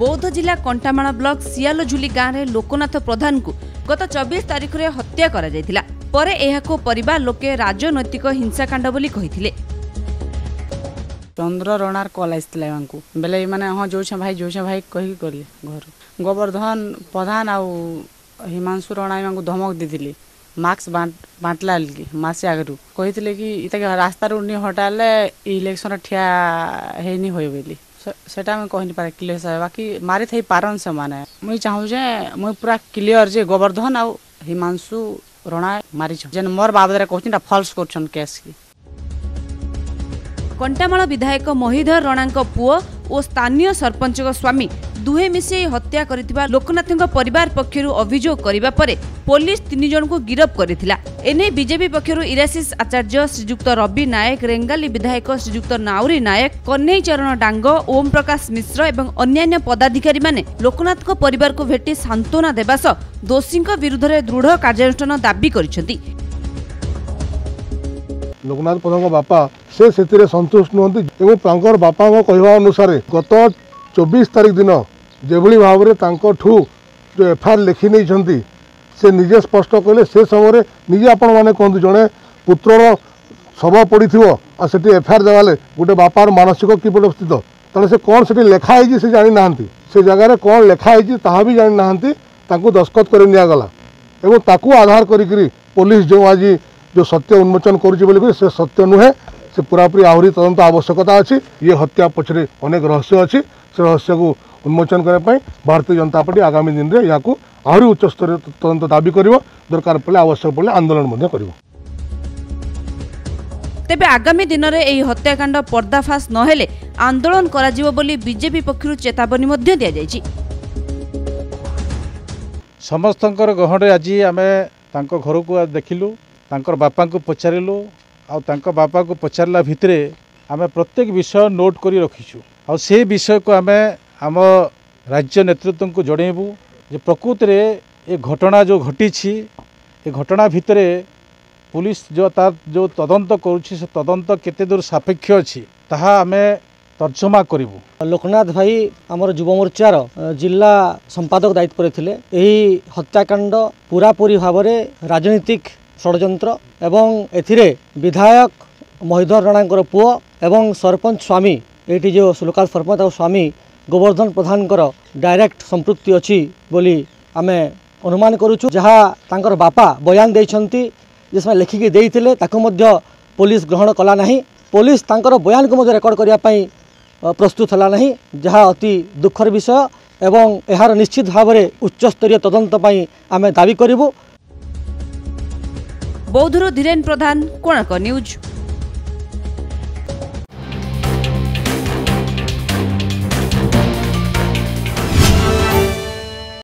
बौद्ध जिला कंटामाल ब्लॉक सियालझुली गाँव में लोकनाथ प्रधान को गत 24 तारिख में हत्या करा जायतिला। परे एहाको परिवार लोके राजनैतिक हिंसाकांड बोली कहिथिले। चंद्र रणार कल आसला बेले माने हाँ जो भाई कही गली घर गोवर्धन प्रधान आउ हिमांशु रणा धमक दी मार्क्स बांटला मासे आगु कही कि इतना रास्ता हटाले इलेक्शन ठिया है बोली सेटा मैं कही पारे क्लियर बाकी मारी थी पारन से माने मुझे चाहूँ जे मुझे पूरा क्लियर जे गोवर्धन आउ हिमांशु रणा मारी जेन मोर बाबद कहते फल्स कर केस की। कंटामाल विधायक महीधर रणा पुओ और स्थानीय सरपंच स्वामी दुहे मिसे हत्या करिथिबा लोकनाथ परिवार पक्षर अभियोग करबा परे पुलिस 3 जन को गिरफ्त करथिला। एने बीजेपी पक्षर इराशिष आचार्य, श्रीजुक्त रवि नायक, रेंगाली विधायक श्रीजुक्त नाउरी नायक, कन्हई चरण डांग, ओम प्रकाश मिश्र एवं अन्यान्य पदाधिकारी माने लोकनाथ परिवार को भेटी सांत्वना देबा सह दोषी विरुद्ध में दृढ़ कार्यानुष्ठान दाबी करिसेंती। लोकनाथ प्रधान बापा से संतुष्ट नुहति बापा कहवा अनुसार गत 24 तारिख दिन जेभली भाव में जो एफआईआर लिखि नहीं से निजे स्पष्ट कहले से समय निजे आपण मैंने कहतु जड़े पुत्रर शव पड़ी थी एफआईआर देवाले गोटे बापार मानसिक किपट स्थित तेना से कौन से लेखाई से जानी ना से जगार कौन लेखाई ता भी जानी ना दस्खत कर निगला एवं ताकू आधार करी पुलिस जो आज जो सत्य उन्मोचन कर सत्य नुहे से पूरापूरी आहरी तदंत आवश्यकता अच्छी। ये हत्या पछरे अनेक रहस्य अच्छी से रहस्य को उन्मोचन करने भारतीय जनता पार्टी आगामी दिन में यहाँ आहरी उच्च स्तर तदंत दाबी कर दरकार पड़े आवश्यक पड़े आंदोलन कर। तेबे आगामी दिन में यह हत्याकांड पर्दाफाश नहेले आंदोलन कराजिवो बोली बीजेपी पक्षरु चेतावनी मध्य दिया जायछि। समस्तंकर गहणे आज आमे तांको घर को देखिलु, तांकर बापा को पचारिलु आ तांको बापा को पचारला भितरे आमे प्रत्येक विषय नोट करी रखिछु आ से विषय को आमे आम राज्य नेतृत्व को जणेबू जे प्रकृति रे ए घटना जो घटी ए घटना भितरे पुलिस जो तार जो तदंत करुछि से तदंत केते दूर सापेक्ष अछि ताहा आमे तर्जमा करिवु। लोकनाथ भाई आमर युव मोर्चार जिला संपादक दायित्व करथिले। एही हत्याकांड पूरापूरी भाव में राजनीतिक षड्यंत्र एवं एथिरे विधायक महीधर राणा पुओ एवं सरपंच स्वामी एटी जो लोकाल सरपंच और स्वामी गोवर्धन प्रधान डायरेक्ट संपृक्ति अच्छी बोली आमे अनुमान करुचु। जहाँ तांकर बापा बयान देइछंती जिसमें लिखिकी देइथिले ताको मध्य पुलिस ग्रहण कला नहीं। पुलिस तांकर बयान को मध्य रेकर्ड करिया पई प्रस्तुत हला नहीं, जहाँ अति दुखर विषय एवं एहार निश्चित भाव में उच्च स्तरीय तदंत पई आमे दाबी करिवु। बौद्धरू धीरेन प्रधान, कोणार्क न्यूज।